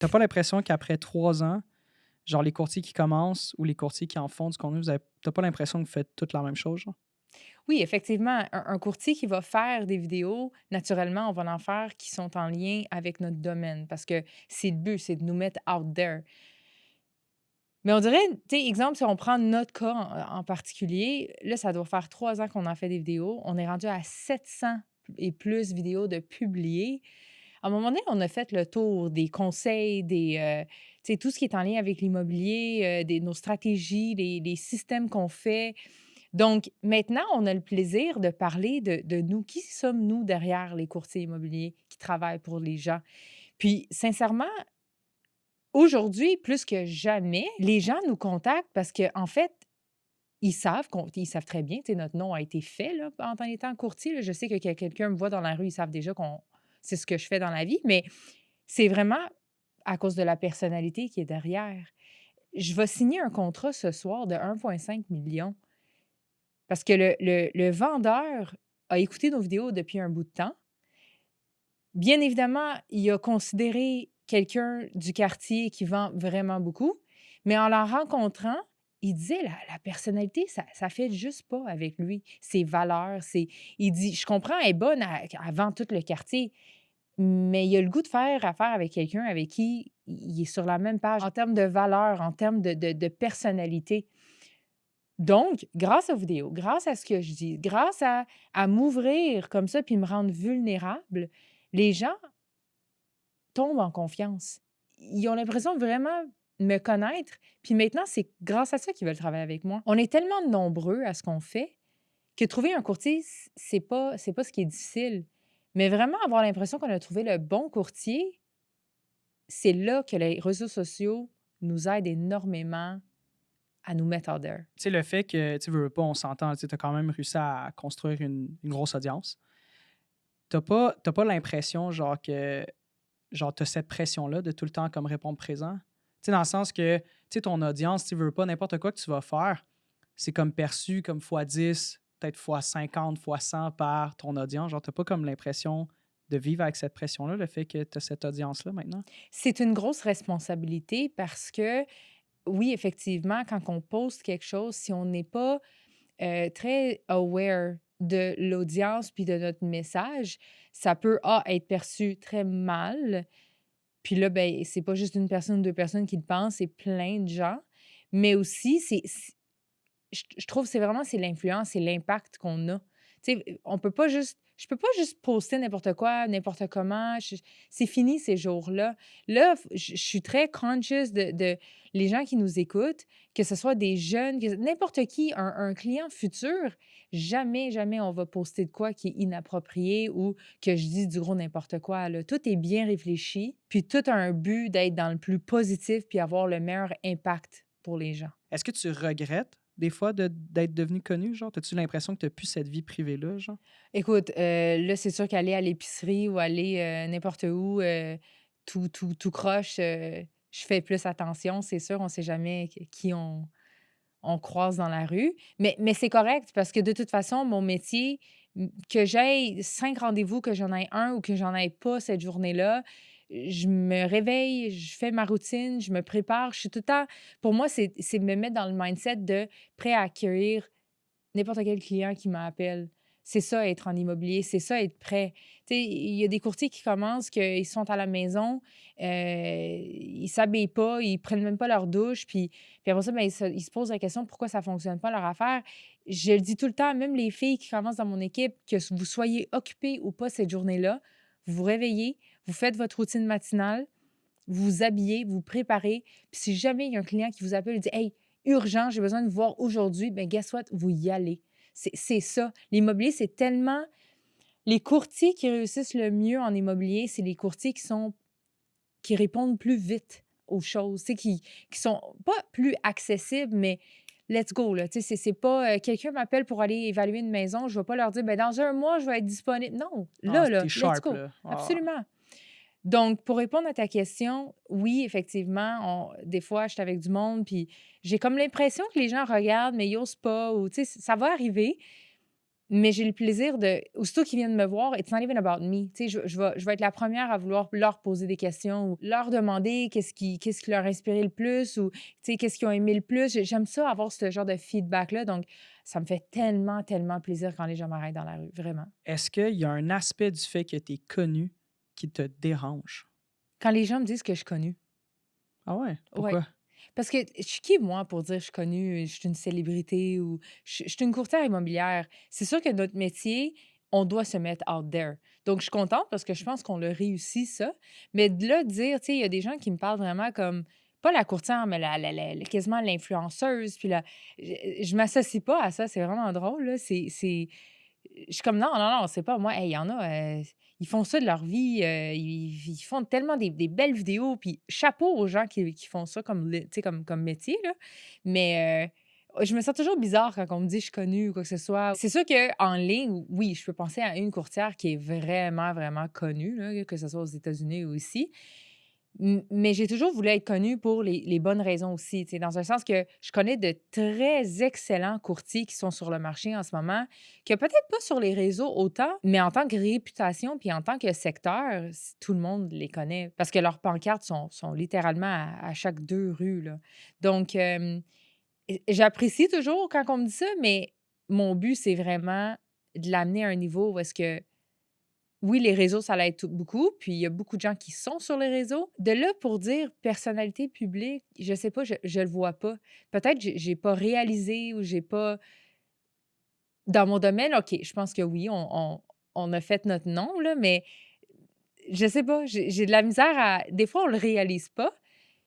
T'as pas l'impression qu'après 3 ans, genre les courtiers qui commencent ou les courtiers qui en font du contenu, t'as pas l'impression que vous faites toute la même chose, genre? Oui, effectivement, un courtier qui va faire des vidéos, naturellement, on va en faire qui sont en lien avec notre domaine parce que c'est le but, c'est de nous mettre out there. Mais on dirait, tu sais, exemple, si on prend notre cas en particulier, là, ça doit faire 3 ans qu'on en fait des vidéos. On est rendu à 700 et plus vidéos de publiées. À un moment donné, on a fait le tour des conseils, tu sais, tout ce qui est en lien avec l'immobilier, nos stratégies, les systèmes qu'on fait. Donc, maintenant, on a le plaisir de parler de nous. Qui sommes-nous derrière les courtiers immobiliers qui travaillent pour les gens? Puis, sincèrement, aujourd'hui, plus que jamais, les gens nous contactent parce qu'en fait, ils savent très bien, tu sais, notre nom a été fait là, en étant courtier. Là. Je sais que quand quelqu'un me voit dans la rue, ils savent déjà qu'on c'est ce que je fais dans la vie, mais c'est vraiment à cause de la personnalité qui est derrière. Je vais signer un contrat ce soir de 1,5 million parce que le vendeur a écouté nos vidéos depuis un bout de temps. Bien évidemment, il a considéré quelqu'un du quartier qui vend vraiment beaucoup, mais en la rencontrant, il disait la personnalité, ça fait juste pas avec lui. Ses valeurs, il dit: «Je comprends, elle est bonne, elle vend tout le quartier, mais il a le goût de faire affaire avec quelqu'un avec qui il est sur la même page en termes de valeurs, en termes de personnalité». Donc, grâce aux vidéos, grâce à ce que je dis, grâce à m'ouvrir comme ça puis me rendre vulnérable, les gens tombent en confiance. Ils ont l'impression de vraiment me connaître, puis maintenant, c'est grâce à ça qu'ils veulent travailler avec moi. On est tellement nombreux à ce qu'on fait que trouver un courtier, c'est pas ce qui est difficile. Mais vraiment avoir l'impression qu'on a trouvé le bon courtier, c'est là que les réseaux sociaux nous aident énormément à nous mettre out there. Tu sais, le fait que, tu veux pas, on s'entend, tu as quand même réussi à construire une grosse audience. T'as pas l'impression, genre, que genre, tu cette pression-là de tout le temps comme répondre présent? Tu sais, dans le sens que, tu sais, ton audience, tu veux pas, n'importe quoi que tu vas faire, c'est comme perçu comme fois 10 peut-être fois 50 fois 100 par ton audience. Genre, t'as pas comme l'impression de vivre avec cette pression-là, le fait que tu as cette audience-là maintenant? C'est une grosse responsabilité parce que, oui, effectivement, quand on poste quelque chose, si on n'est pas très aware de l'audience puis de notre message, ça peut, être perçu très mal. Puis là, ben, c'est pas juste une personne ou 2 personnes qui le pensent, c'est plein de gens. Mais aussi, je trouve que c'est l'influence et l'impact qu'on a. Tu sais, on peut pas juste je peux pas juste poster n'importe quoi, n'importe comment, c'est fini ces jours-là. Là, je suis très conscious de les gens qui nous écoutent, que ce soit des jeunes, que n'importe qui, un client futur, jamais, jamais on va poster de quoi qui est inapproprié ou que je dis du gros n'importe quoi, là. Tout est bien réfléchi, puis tout a un but d'être dans le plus positif puis avoir le meilleur impact pour les gens. Est-ce que tu regrettes des fois d'être devenu connu, genre? As-tu l'impression que tu plus cette vie privée-là, genre? Écoute, là, c'est sûr qu'aller à l'épicerie ou aller, n'importe où, tout croche, je fais plus attention, c'est sûr, on sait jamais qui on croise dans la rue. Mais c'est correct parce que de toute façon, mon métier, que j'aille 5 rendez-vous, que j'en aille un ou que j'en aille pas cette journée-là, je me réveille, je fais ma routine, je me prépare, je suis tout le temps pour moi, c'est me mettre dans le mindset de prêt à accueillir n'importe quel client qui m'appelle. C'est ça être en immobilier, c'est ça être prêt. Tu sais, il y a des courtiers qui commencent, qu'ils sont à la maison, ils s'habillent pas, ils prennent même pas leur douche, puis après ça, ben, ils se posent la question pourquoi ça fonctionne pas leur affaire. Je le dis tout le temps, même les filles qui commencent dans mon équipe, que vous soyez occupées ou pas cette journée-là, vous vous réveillez, vous faites votre routine matinale, vous vous habillez, vous vous préparez, puis si jamais il y a un client qui vous appelle et dit: «Hey, urgent, j'ai besoin de vous voir aujourd'hui», ben guess what? Vous y allez. C'est ça. L'immobilier, c'est tellement les courtiers qui réussissent le mieux en immobilier, c'est les courtiers qui répondent plus vite aux choses, tu sais, qui sont pas plus accessibles, mais let's go, là. Tu sais, c'est pas, quelqu'un m'appelle pour aller évaluer une maison, je vais pas leur dire: «Ben dans un mois, je vais être disponible». Non, Ah, là, tu let's sharp, go. là. Ah. Absolument. Donc, pour répondre à ta question, oui, effectivement, des fois, je suis avec du monde, puis j'ai comme l'impression que les gens regardent, mais ils osent pas, ou tu sais, ça va arriver. Mais j'ai le plaisir de aussitôt qu'ils viennent me voir, it's not even about me. Tu sais, je vais être la première à vouloir leur poser des questions ou leur demander qu'est-ce qui leur a inspiré le plus ou, tu sais, qu'est-ce qu'ils ont aimé le plus. J'aime ça avoir ce genre de feedback-là, donc ça me fait tellement, tellement plaisir quand les gens m'arrêtent dans la rue, vraiment. Est-ce qu'il y a un aspect du fait que tu es connu qui te dérange? Quand les gens me disent que je suis connue, Ah ouais? ouais. Pourquoi? Parce que je suis qui, moi, pour dire je suis connue, je suis une célébrité ou je suis une courtière immobilière? C'est sûr que notre métier, on doit se mettre out there. Donc, je suis contente parce que je pense qu'on l'a réussi, ça. Mais de là, dire, tu sais, il y a des gens qui me parlent vraiment comme, pas la courtière, mais quasiment l'influenceuse. Puis là, je m'associe pas à ça. C'est vraiment drôle, là. Je suis comme, non, non, non, c'est pas moi. Hey, il y en a, ils font ça de leur vie. Ils font tellement des belles vidéos. Puis chapeau aux gens qui font ça tu sais, comme métier, là. Mais je me sens toujours bizarre quand on me dit je suis connue ou quoi que ce soit. C'est sûr qu'en ligne, oui, je peux penser à une courtière qui est vraiment, vraiment connue, là, que ce soit aux États-Unis ou ici. Mais j'ai toujours voulu être connue pour les bonnes raisons aussi, tu sais, dans un sens que je connais de très excellents courtiers qui sont sur le marché en ce moment, que peut-être pas sur les réseaux autant, mais en tant que réputation puis en tant que secteur, tout le monde les connaît parce que leurs pancartes sont littéralement à chaque 2 rues, là. Donc, j'apprécie toujours quand on me dit ça, mais mon but, c'est vraiment de l'amener à un niveau où est-ce que oui, les réseaux, ça l'aide beaucoup, puis il y a beaucoup de gens qui sont sur les réseaux. De là pour dire personnalité publique, je sais pas, je le vois pas. Peut-être j'ai pas réalisé ou j'ai pas dans mon domaine, OK, je pense que oui, on a fait notre nom là, mais je sais pas, j'ai de la misère à des fois, on le réalise pas.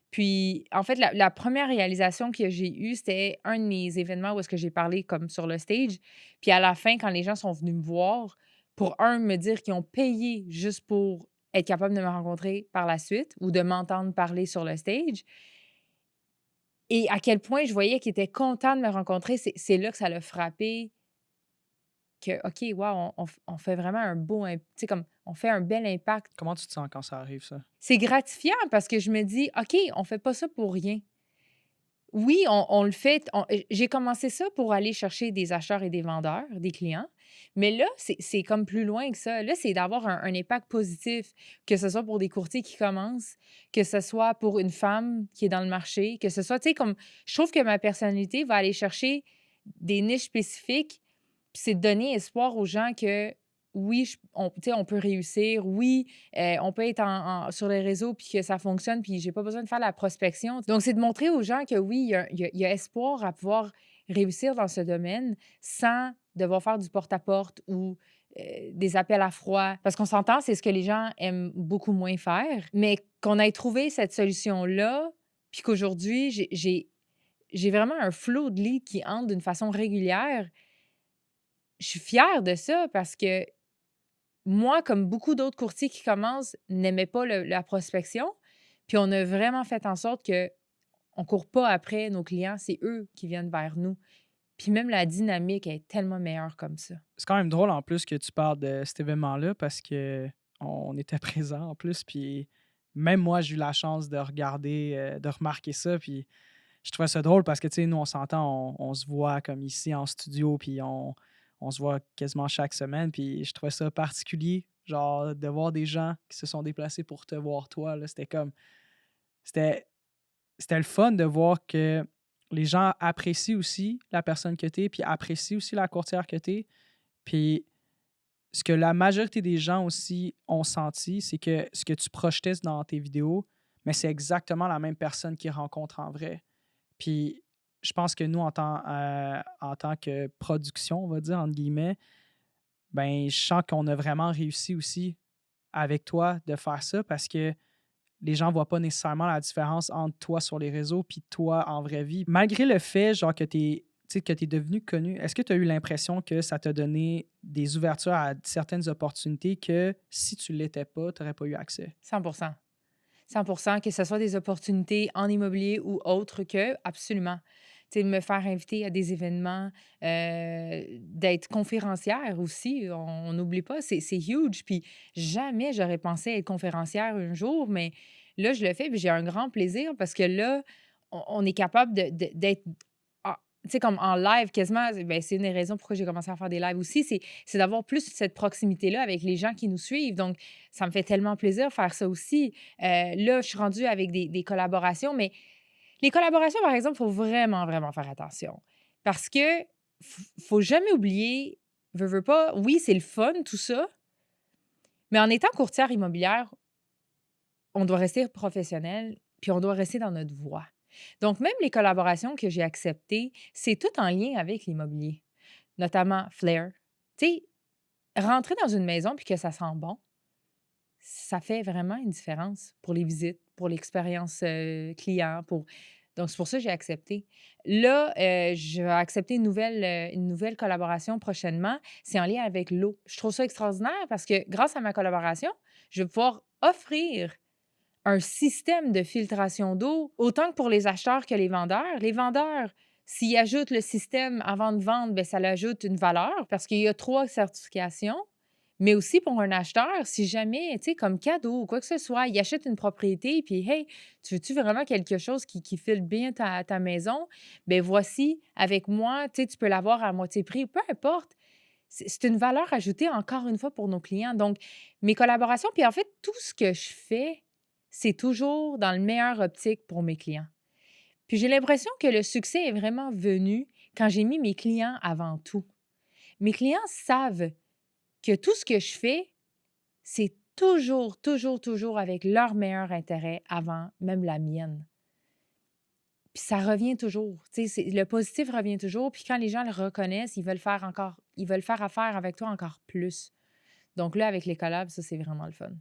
Puis, en fait, la 1re réalisation que j'ai eue, c'était un de mes événements où est-ce que j'ai parlé comme sur le stage. Puis à la fin, quand les gens sont venus me voir, pour me dire qu'ils ont payé juste pour être capable de me rencontrer par la suite ou de m'entendre parler sur le stage et à quel point je voyais qu'ils étaient contents de me rencontrer, c'est là que ça l'a frappé que OK, wow, on fait vraiment un beau tu sais, comme on fait un bel impact. Comment tu te sens quand ça arrive, ça? C'est gratifiant parce que je me dis: «OK, on fait pas ça pour rien». Oui, on le fait. J'ai commencé ça pour aller chercher des acheteurs et des vendeurs, des clients. Mais là, c'est comme plus loin que ça. Là, c'est d'avoir un impact positif, que ce soit pour des courtiers qui commencent, que ce soit pour une femme qui est dans le marché, que ce soit, tu sais, comme je trouve que ma personnalité va aller chercher des niches spécifiques, puis c'est de donner espoir aux gens que oui, tu sais, on peut réussir, oui, on peut être sur les réseaux puis que ça fonctionne, puis j'ai pas besoin de faire la prospection. Donc, c'est de montrer aux gens que oui, il y a espoir à pouvoir réussir dans ce domaine sans devoir faire du porte-à-porte ou des appels à froid. Parce qu'on s'entend, c'est ce que les gens aiment beaucoup moins faire. Mais qu'on ait trouvé cette solution-là, puis qu'aujourd'hui, j'ai vraiment un flot de leads qui entre d'une façon régulière. Je suis fière de ça parce que moi, comme beaucoup d'autres courtiers qui commencent, n'aimaient pas la prospection. Puis on a vraiment fait en sorte que on court pas après nos clients, c'est eux qui viennent vers nous. Puis même la dynamique est tellement meilleure comme ça. C'est quand même drôle en plus que tu parles de cet événement-là parce que on était présents en plus, puis même moi, j'ai eu la chance de regarder, de remarquer ça, puis je trouvais ça drôle parce que, tu sais, nous, on s'entend, on se voit comme ici en studio, puis on se voit quasiment chaque semaine, puis je trouvais ça particulier, genre, de voir des gens qui se sont déplacés pour te voir toi, là, c'était c'était le fun de voir que les gens apprécient aussi la personne que tu es, puis apprécient aussi la courtière que tu es. Puis ce que la majorité des gens aussi ont senti, c'est que ce que tu projetais dans tes vidéos, mais c'est exactement la même personne qu'ils rencontrent en vrai. Puis je pense que nous, en tant que production, on va dire, entre guillemets, ben, je sens qu'on a vraiment réussi aussi avec toi de faire ça parce que les gens ne voient pas nécessairement la différence entre toi sur les réseaux puis toi en vraie vie. Malgré le fait, genre, que tu es devenu connu, est-ce que tu as eu l'impression que ça t'a donné des ouvertures à certaines opportunités que si tu ne l'étais pas, tu n'aurais pas eu accès? 100%. 100%, que ce soit des opportunités en immobilier ou autre que, absolument. Tu sais, me faire inviter à des événements, d'être conférencière aussi, on n'oublie pas, c'est huge. Puis jamais j'aurais pensé être conférencière un jour, mais là, je le fais, puis j'ai un grand plaisir parce que là, on est capable d'être tu sais, comme en live quasiment, ben, c'est une des raisons pourquoi j'ai commencé à faire des lives aussi, c'est d'avoir plus cette proximité-là avec les gens qui nous suivent. Donc, ça me fait tellement plaisir de faire ça aussi. Là, je suis rendue avec des collaborations, mais les collaborations, par exemple, il faut vraiment, vraiment faire attention. Parce que faut jamais oublier, veux pas, oui, c'est le fun, tout ça, mais en étant courtière immobilière, on doit rester professionnel, puis on doit rester dans notre voie. Donc, même les collaborations que j'ai acceptées, c'est tout en lien avec l'immobilier, notamment Flair. Tu sais, rentrer dans une maison puis que ça sent bon, ça fait vraiment une différence pour les visites, pour l'expérience client. Donc, c'est pour ça que j'ai accepté. Là, je vais accepter une nouvelle collaboration prochainement. C'est en lien avec l'eau. Je trouve ça extraordinaire parce que grâce à ma collaboration, je vais pouvoir offrir un système de filtration d'eau, autant que pour les acheteurs que les vendeurs. Les vendeurs, s'ils ajoutent le système avant de vendre, bien, ça leur ajoute une valeur parce qu'il y a 3 certifications. Mais aussi pour un acheteur, si jamais, tu sais, comme cadeau ou quoi que ce soit, il achète une propriété puis hey, tu veux-tu vraiment quelque chose qui file bien ta maison? Bien, voici, avec moi, tu sais, tu peux l'avoir à moitié prix, peu importe. C'est une valeur ajoutée encore une fois pour nos clients. Donc, mes collaborations, puis en fait, tout ce que je fais, c'est toujours dans le meilleur optique pour mes clients. Puis j'ai l'impression que le succès est vraiment venu quand j'ai mis mes clients avant tout. Mes clients savent que tout ce que je fais, c'est toujours, toujours, toujours avec leur meilleur intérêt avant même la mienne. Puis ça revient toujours. Tu sais, le positif revient toujours. Puis quand les gens le reconnaissent, ils veulent faire affaire avec toi encore plus. Donc là, avec les collabs, ça, c'est vraiment le fun.